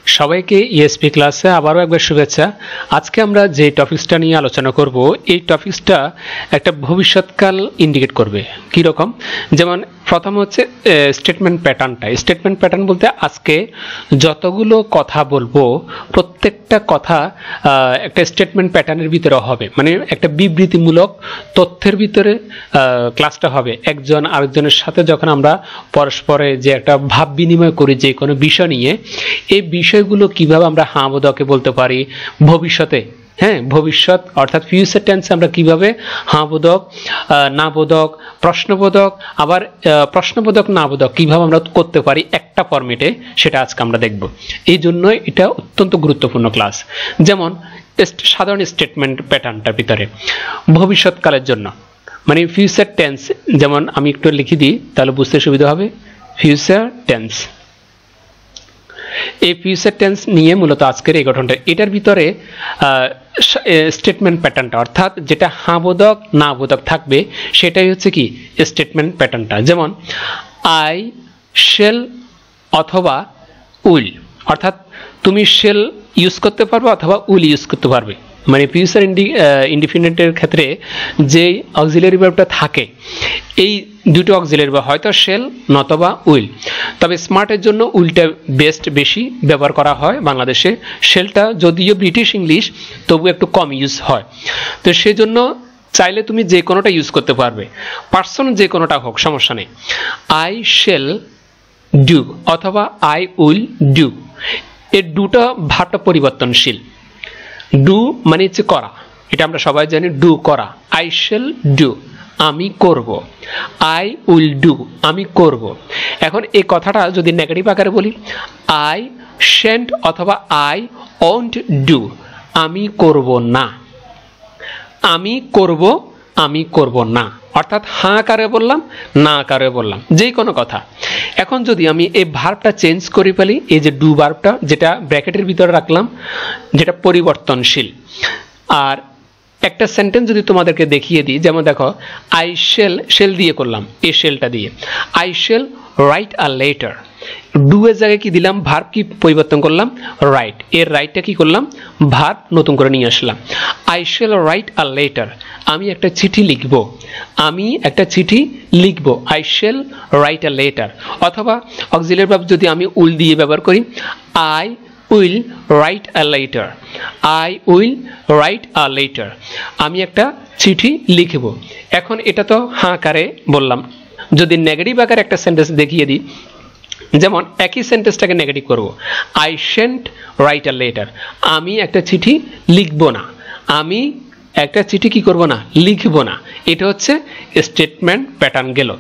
সবাইকে ইএসপি ক্লাসে আবারও একবার শুভেচ্ছা। আজকে আমরা যে টপিকসটা নিয়ে আলোচনা করব এই টপিকসটা একটা ভবিষ্যৎকাল ইন্ডিকেট করবে। কি রকম? যেমন প্রথম হচ্ছে স্টেটমেন্ট প্যাটার্নটা। স্টেটমেন্ট প্যাটার্ন বলতে আজকে যতগুলো কথা বলবো প্রত্যেকটা কথা একটা স্টেটমেন্ট প্যাটার্নের ভিতরে হবে, মানে একটা বিবৃতিমূলক তথ্যের ভিতরে ক্লাসটা হবে। একজন আরেকজনের সাথে যখন আমরা পরস্পরে যে একটা ভাব বিনিময় করি যে কোনো বিষয় নিয়ে, এই বিষয়গুলো কিভাবে আমরা হ্যাঁ বোধকে বলতে পারি ভবিষ্যতে, হ্যাঁ ভবিষ্যৎ অর্থাৎ ফিউচার টেন্সে আমরা কিভাবে হ্যাঁ বোধক, না বোধক, প্রশ্নবোধক, আবার প্রশ্নবোধক না বোধক কিভাবে আমরা করতে পারি একটা ফরম্যাটে, সেটা আজকে আমরা দেখব। এই জন্য এটা অত্যন্ত গুরুত্বপূর্ণ ক্লাস। যেমন সাধারণ স্টেটমেন্ট প্যাটার্নটার ভিতরে ভবিষ্যৎকালের জন্য, মানে ফিউচার টেন্স, যেমন আমি একটু লিখে দিই তাহলে বুঝতে সুবিধা হবে। ফিউচার টেন্স, এই ফিউচার টেন্স নিয়ে মূলত আজকের এই গঠনটা। এটার ভিতরে স্টেটমেন্ট প্যাটার্নটা অর্থাৎ যেটা হ্যাঁ বোধক না বোধক থাকবে সেটাই হচ্ছে কি স্টেটমেন্ট প্যাটার্নটা। যেমন আই শেল অথবা উইল, অর্থাৎ তুমি শেল ইউজ করতে পারবে অথবা উইল ইউজ করতে পারবে। মানে ফিউচার ইনডিফিনিটের ক্ষেত্রে যে অক্সিলারি ভার্বটা থাকে, এই দুটো অক্সিলারি ভার্ব হয়তো শেল নতবা উইল, তবে স্মার্টের জন্য উইলটা বেশি ব্যবহার করা হয় বাংলাদেশে। শেলটা যদিও ব্রিটিশ ইংলিশ তবু একটু কম ইউজ হয়, তো সেজন্য চাইলে তুমি যে কোনোটা ইউজ করতে পারবে, পার্সন যে কোনোটা হোক সমস্যা নেই। আই শেল ডু অথবা আই উইল ডু, এর দুটো ভাবটা পরিবর্তনশীল। ডু মানে হচ্ছে করা, এটা আমরা সবাই জানি, ডু করা। আই শেল ডু আমি করব, আই উইল ডু আমি করব। এখন এই কথাটা যদি নেগেটিভ আকারে বলি, আই শেন্ট অথবা আই ওন্ট ডু আমি করব না, আমি করব আমি করব না, অর্থাৎ হ্যাঁ আকারে বললাম না আকারে বললাম, যেই কোনো কথা। এখন যদি আমি এই ভার্বটা চেঞ্জ করে ফেলি, এই যে ডু ভার্বটা যেটা ব্র্যাকেটের ভিতরে রাখলাম যেটা পরিবর্তনশীল, আর একটা সেন্টেন্স যদি তোমাদেরকে দেখিয়ে দিই, যেমন দেখো আই শেল দিয়ে করলাম, এ শেলটা দিয়ে I shall write a letter. Do এর জায়গায় কি দিলাম, ভার্ব কি পরিবর্তন করলাম, রাইট, এর রাইটটা কি করলাম, ভার্ব নতুন করে নিয়ে আসলাম। I shall write a letter, আমি একটা চিঠি লিখব, আমি একটা চিঠি লিখব, I shall write a letter. অথবা অক্সিলারি ভার্ব যদি আমি উইল দিয়ে ব্যবহার করি, I will write a letter, I will write a letter, আমি একটা চিঠি লিখব। এখন এটা তো হ্যাঁ আকারে বললাম। যদি নেগেটিভ আকারে একটা সেন্টেন্স দেখিয়ে দিই, যেমন একই সেন্টেন্সটাকে নেগেটিভ করব, আই শেন্ট রাইট আ লেটার, আমি একটা চিঠি লিখব না, আমি একটা চিঠি কি করব না, লিখব না। এটা হচ্ছে স্টেটমেন্ট প্যাটার্ন গেল।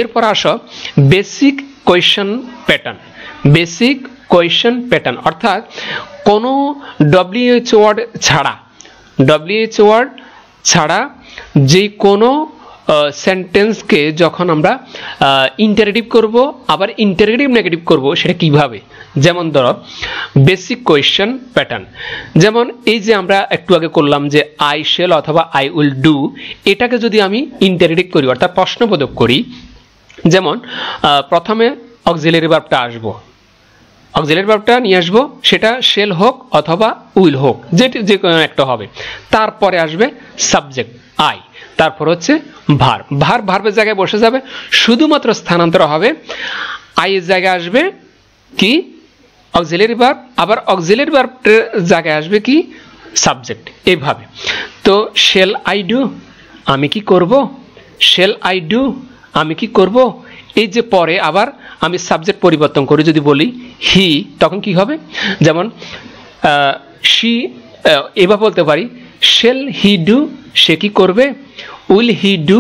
এরপর আসো basic question pattern. Basic question pattern অর্থাৎ কোনো ডব্লিউএইচ ওয়ার্ড ছাড়া, ডব্লিউএইচ ওয়ার্ড ছাড়া যে কোনো সেন্টেন্সকে যখন আমরা ইন্টারেটিভ করব, আবার ইন্টারেটিভ নেগেটিভ করব, সেটা কিভাবে? যেমন ধরো বেসিক কোয়েশ্চন প্যাটার্ন, যেমন এই যে আমরা একটু আগে করলাম যে আই শেল অথবা আই উইল ডু, এটাকে যদি আমি ইন্টারেটিভ করি অর্থাৎ প্রশ্নবোধক করি, যেমন প্রথমে অক্সিলারি ভার্বটা আসবো, অক্সিলারি ভার্বটা নিয়ে আসবো, সেটা শেল হোক অথবা উইল হোক, যে কোনো একটা হবে। তারপরে আসবে সাবজেক্ট আই, তারপর হচ্ছে ভার্ব, ভার্বের জায়গায় বসে যাবে, শুধুমাত্র স্থানান্তর হবে। আই এর জায়গায় আসবে কি অক্সিলারি ভার্ব, আবার অক্সিলারি ভার্বের জায়গায় আসবে কি সাবজেক্ট, এইভাবে। তো শেল আই ডু আমি কি করব, শেল আই ডু আমি কি করব। এই যে পরে আবার আমি সাবজেক্ট পরিবর্তন করে যদি বলি হি, তখন কি হবে? যেমন শি, এভাবে বলতে পারি শেল হি ডু সে কি করবে, উইল হি ডু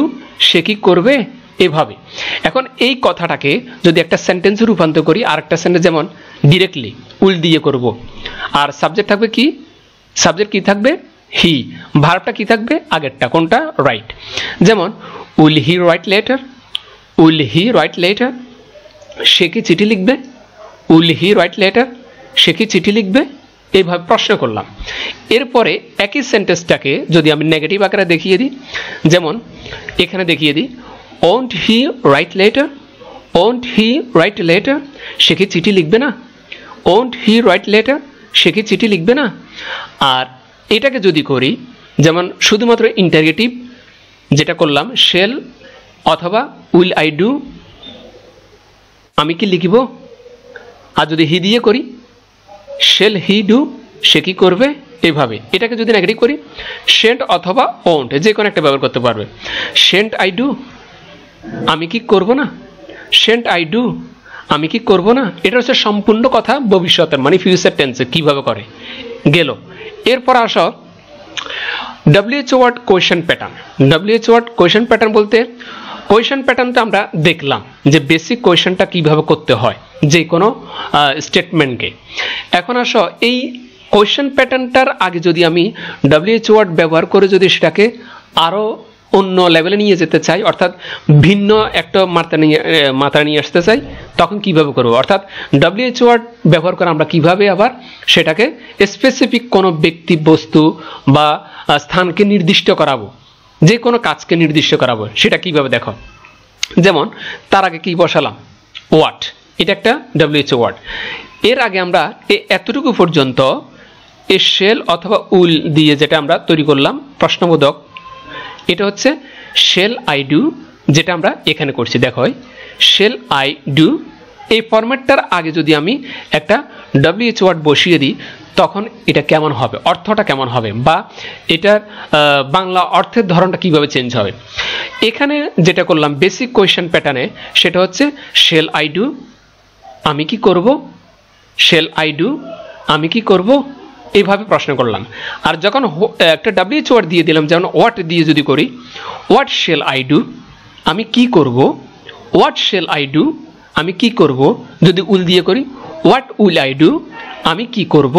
সে কি করবে, এভাবে। এখন এই কথাটাকে যদি একটা সেন্টেন্সে রূপান্তর করি, আর একটা সেন্টেন্স যেমন ডিরেক্টলি উইল দিয়ে করব, আর সাবজেক্ট থাকবে কি, সাবজেক্ট কি থাকবে হি, ভার্বটা কি থাকবে আগেরটা, কোনটা, রাইট। যেমন will he write letter, will he write letter সে কি চিঠি লিখবে, উইল হি রাইট লেটার সে কি চিঠি লিখবে, এইভাবে প্রশ্ন করলাম। এরপরে একই সেন্টেন্সটাকে যদি আমি নেগেটিভ আকারে দেখিয়ে দিই, যেমন এখানে দেখিয়ে দিই won't he write letter, won't he write letter সে কি চিঠি লিখবে না, ওন্ট হি রাইট লেটার, সে কি চিঠি লিখবে না? আর এটাকে যদি করি, যেমন শুধুমাত্র ইন্টারগেটিভ যেটা করলাম, শেল অথবা উইল আই ডু, আমি কি লিখব? আর যদি হি দিয়ে করি, শেল হি ডু, সে কি করবে? এভাবে। এটাকে যদি নেগেটিভ করি, শেন্ট অথবা ওন্ট, যে কোনো একটা ব্যবহার করতে পারবে। শেন্ট আই ডু, আমি কি করব না? শেন্ট আই ডু, আমি কি করব না? এটা হচ্ছে সম্পূর্ণ কথা ভবিষ্যতের, মানে ফিউচার টেন্সে কিভাবে করে গেল। এরপর আসো WH word question pattern. WH word question pattern বলতে, কোয়েশ্চেন প্যাটার্নটা আমরা দেখলাম যে বেসিক কোয়েশ্চেনটা কিভাবে করতে হয় যে কোনো স্টেটমেন্টকে। এখন আসো এই কোয়েশ্চেন প্যাটার্নটার আগে যদি আমি WH ওয়ার্ড ব্যবহার করে যদি সেটাকে আরও অন্য লেভেলে নিয়ে যেতে চাই, অর্থাৎ ভিন্ন একটা মাত্রা নিয়ে আসতে চাই, তখন কিভাবে করব? অর্থাৎ WH ওয়ার্ড ব্যবহার করে আমরা কিভাবে আবার সেটাকে স্পেসিফিক কোনো ব্যক্তি, বস্তু বা স্থানকে নির্দিষ্ট করাবো, যে কোনো কাজকে নির্দিষ্ট করাবো, সেটা কিভাবে দেখো। যেমন তার আগে কি বসালাম? ওয়াট, এটা একটা WH ওয়ার্ড। এর আগে আমরা এতটুকু পর্যন্ত এ শেল অথবা উইল দিয়ে যেটা আমরা তৈরি করলাম প্রশ্নবোধক, এটা হচ্ছে শেল আই ডু, যেটা আমরা এখানে করছি। দেখো শেল আই ডু, এই ফরম্যাটটার আগে যদি আমি একটা WH ওয়ার্ড বসিয়ে দিই, তখন এটা কেমন হবে, অর্থটা কেমন হবে, বা এটার বাংলা অর্থের ধরনটা কিভাবে চেঞ্জ হবে। এখানে যেটা করলাম বেসিক কোয়েশ্চেন প্যাটার্নে, সেটা হচ্ছে শেল আই ডু, আমি কি করব? শেল আই ডু, আমি কি করব? এইভাবে প্রশ্ন করলাম। আর যখন একটা WH ওয়ার্ড দিয়ে দিলাম, যেমন হোয়াট দিয়ে যদি করি, হোয়াট শেল আই ডু, আমি কি করব? হোয়াট শেল আই ডু, আমি কি করব? যদি উইল দিয়ে করি, হোয়াট উইল আই ডু, আমি কি করব?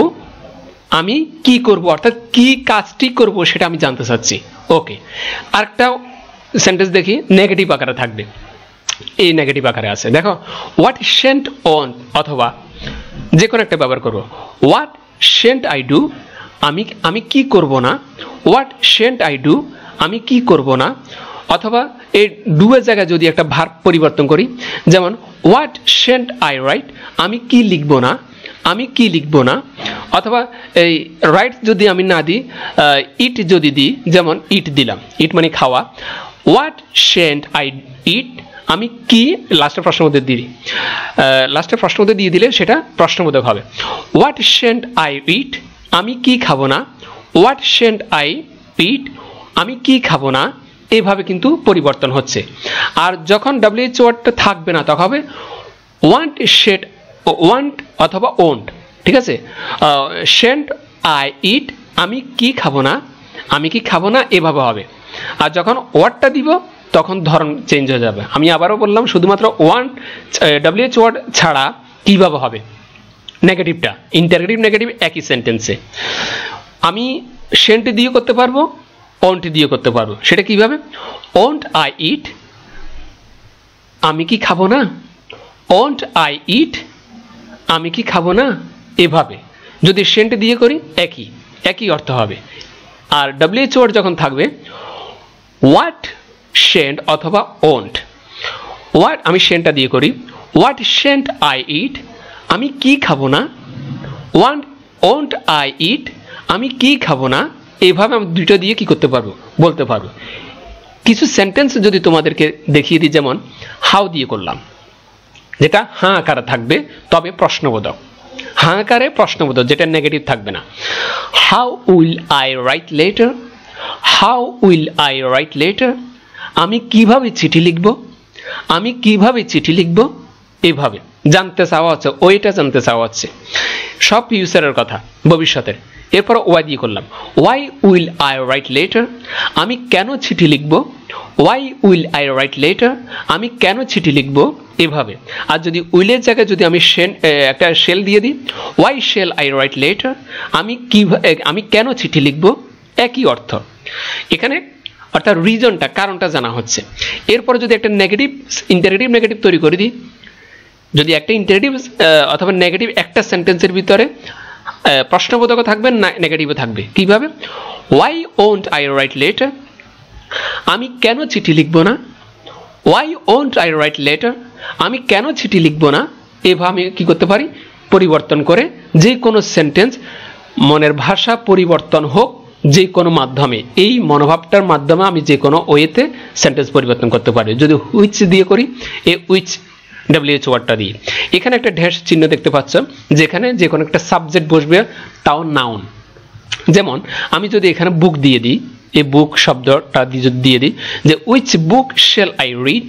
আমি কি করব, অর্থাৎ কি কাজটি করব সেটা আমি জানতে চাচ্ছি। ওকে, আরেকটা সেন্টেন্স দেখি, নেগেটিভ আকারে থাকবে। এই নেগেটিভ আকারে আছে, দেখো হোয়াট সেন্ট অন, অথবা যে কোনো একটা ব্যবহার করব। হোয়াট সেন্ট আই ডু, আমি কি করব না। হোয়াট সেন্ট আই ডু, আমি কি করব না। অথবা এই ডু এর জায়গায় যদি একটা ভার্ব পরিবর্তন করি, যেমন হোয়াট সেন্ট আই রাইট, আমি কি লিখব না, আমি কি লিখব না। অথবা এই রাইট যদি আমি না দিই, ইট যদি দিই, যেমন ইট দিলাম, ইট মানে খাওয়া। হোয়াট সেন্ট আই ইট, আমি কি, লাস্টের প্রশ্নের মধ্যে দিই, লাস্টের প্রশ্নের মধ্যে দিয়ে দিলে সেটা প্রশ্নবোধক হবে। হোয়াট সেন্ট আই ইট, আমি কি খাবো না। হোয়াট সেন্ট আই ইট, আমি কি খাবো না। এইভাবে কিন্তু পরিবর্তন হচ্ছে। আর যখন WH ওয়ার্ডটা থাকবে না, তখন হবে ওয়ান্ট সেট, ওয়ান্ট অথবা ওন্ট, ঠিক আছে। সেন্ট আই ইট, আমি কি খাবো না, আমি কি খাবো না, এভাবে হবে। আর যখন ওয়ার্ডটা দিব, তখন ধরন চেঞ্জ হয়ে যাবে। আমি আবারও বললাম, শুধুমাত্র WH ওয়ার্ড ছাড়া কিভাবে হবে নেগেটিভটা, ইন্টারগেটিভ নেগেটিভ একই সেন্টেন্সে। আমি সেন্ট দিয়ে করতে পারবো, ওন্ট দিয়ে করতে পারবো। সেটা কিভাবে? ওন্ট আই ইট, আমি কি খাবো না। ওন্ট আই ইট, আমি কি খাবো না। এভাবে যদি সেন্ট দিয়ে করি, একই অর্থ হবে। আর WH ওয়ার্ড যখন থাকবে, হোয়াট সেন্ট অথবা ওন্ট। হোয়াট, আমি সেন্টটা দিয়ে করি, হোয়াট সেন্ট আই ইট, আমি কি খাবো না। ওন্ট আই ইট, আমি কি খাবো না। এইভাবে আমি দুটো দিয়ে কি করতে পারবো, বলতে পারবো। কিছু সেন্টেন্স যদি তোমাদেরকে দেখিয়ে দিই, যেমন হাউ দিয়ে করলাম, যেটা হাঁ আকারে থাকবে, তবে প্রশ্নবোধক। হাঁ আকারে প্রশ্নবোধক, যেটা নেগেটিভ থাকবে না। How will I write letter, how will I write letter, আমি কিভাবে চিঠি লিখব, আমি কিভাবে চিঠি লিখব। এভাবে জানতে চাওয়া হচ্ছে, ওইটা জানতে চাওয়া হচ্ছে, সব ফিউচারের কথা, ভবিষ্যতের। এরপর ওয়াই দিয়ে করলাম, why will I write letter, আমি কেন চিঠি লিখব। Why will I write letter, আমি কেন চিঠি লিখব। এভাবে। আর যদি উইলের জায়গায় যদি আমি একটা শেল দিয়ে দিই, why shall I write letter, আমি কেন চিঠি লিখব, একই অর্থ এখানে, অর্থাৎ রিজনটা, কারণটা জানা হচ্ছে। এরপরে যদি একটা নেগেটিভ, ইন্টারেটিভ নেগেটিভ তৈরি করে দিই, যদি একটা ইন্টারেটিভ অথবা নেগেটিভ একটা সেন্টেন্সের ভিতরে প্রশ্নবোধক থাকবে, নেগেটিভও থাকবে। কিভাবে? Y won't I write letter, আমি কেন চিঠি লিখব না। Y won't I write letter, আমি কেন চিঠি লিখব না। এভাবে আমি কি করতে পারি, পরিবর্তন করে যে কোনো সেন্টেন্স মনের ভাষা পরিবর্তন হোক যে কোনো মাধ্যমে, এই মনোভাবটার মাধ্যমে আমি যে কোনো ওয়েতে সেন্টেন্স পরিবর্তন করতে পারি। যদি হুইচ দিয়ে করি, এই হুইচ WH ওয়ার্ডটা দিয়ে, এখানে একটা ড্যাশ চিহ্ন দেখতে পাচ্ছ, যেখানে যে কোনো একটা সাবজেক্ট বসবে, তাও নাউন। যেমন আমি যদি এখানে বুক দিয়ে দিই, এই বুক শব্দটা দিয়ে দিই যে which book shell I read,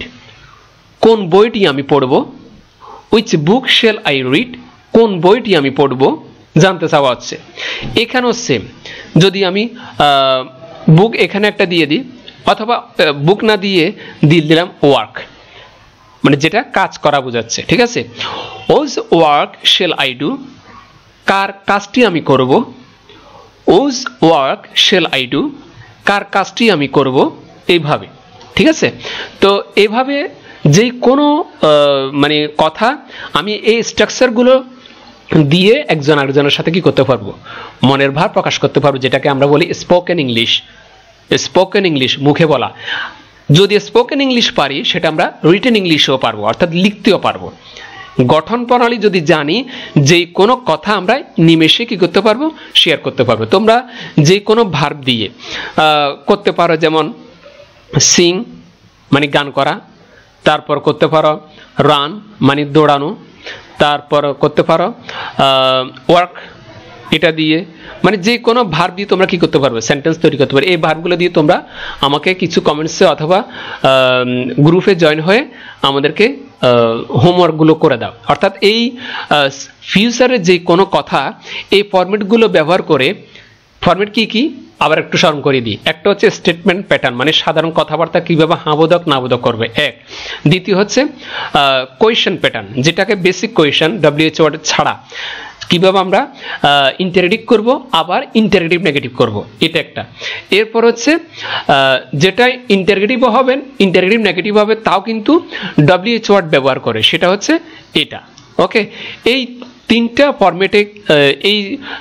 কোন বইটি আমি পড়ব। Which book shell I read, কোন বইটি আমি পড়ব জানতে চাওয়া হচ্ছে। এখানেও সেম, যদি আমি বুক এখানে একটা দিয়ে দিই, অথবা বুক না দিয়ে দিলাম ওয়ার্ক, মানে যেটা কাজ করা বোঝাচ্ছে, ঠিক আছে। ওজ ওয়ার্ক শেল আই ডু, কার কাজটি আমি করব। ওজ ওয়ার্ক শেল আই ডু, কার কাজটি আমি করব, এইভাবে, ঠিক আছে। তো এইভাবে যে কোনো মানে কথা আমি এই স্ট্রাকচারগুলো দিয়ে একজন আরেকজনের সাথে কি করতে পারবো, মনের ভাব প্রকাশ করতে পারবো, যেটাকে আমরা বলি স্পোকেন ইংলিশ। স্পোকেন ইংলিশ মুখে বলা। যদি স্পোকেন ইংলিশ পারি, সেটা আমরা রিটেন ইংলিশও পারবো, অর্থাৎ লিখতেও পারবো। গঠন প্রণালী যদি জানি, যে কোনো কথা আমরা নিমেষে কি করতে পারবো, শেয়ার করতে পারবো। তোমরা যে কোনো ভার্ব দিয়ে করতে পারো, যেমন সিং মানে গান করা, তারপর করতে পারো রান মানে দৌড়ানো, তারপর করতে পারো ওয়ার্ক, এটা দিয়ে মানে যে কোনো ভার্ব দিয়ে তোমরা কি করতে পারবে, সেন্টেন্স তৈরি করতে পারবে। এই ভার্বগুলো দিয়ে তোমরা আমাকে কিছু কমেন্টসে অথবা গ্রুপে জয়েন হয়ে আমাদেরকে হোমওয়ার্কগুলো করে দাও। অর্থাৎ এই ফিউচারে যে কোনো কথা এই ফরম্যাটগুলো ব্যবহার করে, ফরম্যাট কি কি আবার একটু স্মরণ করে দিই। একটা হচ্ছে স্টেটমেন্ট প্যাটার্ন, মানে সাধারণ কথাবার্তা কিভাবে হাবোধক নাবোধক করবে, এক। দ্বিতীয় হচ্ছে কোয়েশ্চেন প্যাটার্ন, যেটাকে বেসিক কোয়েশ্চেন WH ওয়ার্ড ছাড়া কিভাবে আমরা ইন্টারেক্টিভ করব, আবার ইন্টারেক্টিভ নেগেটিভ করব, এটা একটা। এরপর হচ্ছে যেটা ইন্টারেক্টিভও হবেন, ইন্টারেক্টিভ নেগেটিভ হবে, তাও কিন্তু WH ওয়ার্ড ব্যবহার করে, সেটা হচ্ছে এটা। ওকে, এই তিনটা ফরম্যাটে এই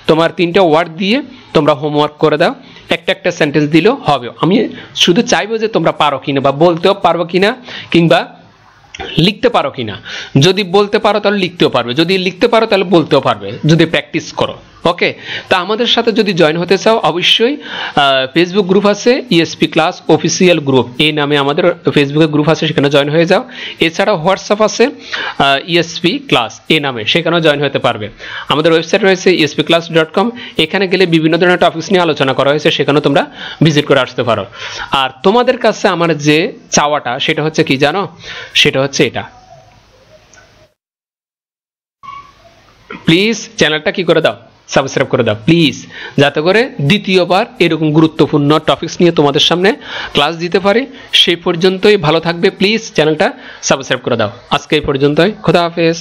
তোমার তিনটা ওয়ার্ড দিয়ে তোমরা হোমওয়ার্ক করে দাও। একটা একটা সেন্টেন্স দিলেও হবে। আমি শুধু চাইবো যে তোমরা পারো কিনা, বা বলতেও পারবো কিনা, কিংবা লিখতে পারো কিনা। যদি বলতে পারো তাহলে লিখতেও পারবে, যদি লিখতে পারো তাহলে বলতেও পারবে, যদি প্র্যাকটিস করো। ওকে, তা আমাদের সাথে যদি জয়েন হতে চাও, অবশ্যই ফেসবুক গ্রুপ আছে ESP ক্লাস অফিসিয়াল গ্রুপ, এই নামে আমাদের ফেসবুকে গ্রুপ আছে, সেখানে জয়েন হয়ে যাও। এছাড়াও হোয়াটসঅ্যাপ আছে ESP ক্লাস এই নামে, সেখানেও জয়েন হতে পারবে। আমাদের ওয়েবসাইট রয়েছে espclass.com, এখানে গেলে বিভিন্ন ধরনের টপিকস নিয়ে আলোচনা করা হয়েছে, সেখানেও তোমরা ভিজিট করে আসতে পারো। আর তোমাদের কাছে আমার যে চাওয়াটা, সেটা হচ্ছে কি জানো, সেটা হচ্ছে এটা, প্লিজ চ্যানেলটা কি করে দাও, সাবস্ক্রাইব করে দাও প্লিজ, যাতে করে দ্বিতীয়বার এরকম গুরুত্বপূর্ণ টপিকস নিয়ে তোমাদের সামনে ক্লাস দিতে পারি। সেই পর্যন্তই ভালো থাকবে, প্লিজ চ্যানেলটা সাবস্ক্রাইব করে দাও। আজকে এই পর্যন্তই, খোদা হাফেজ।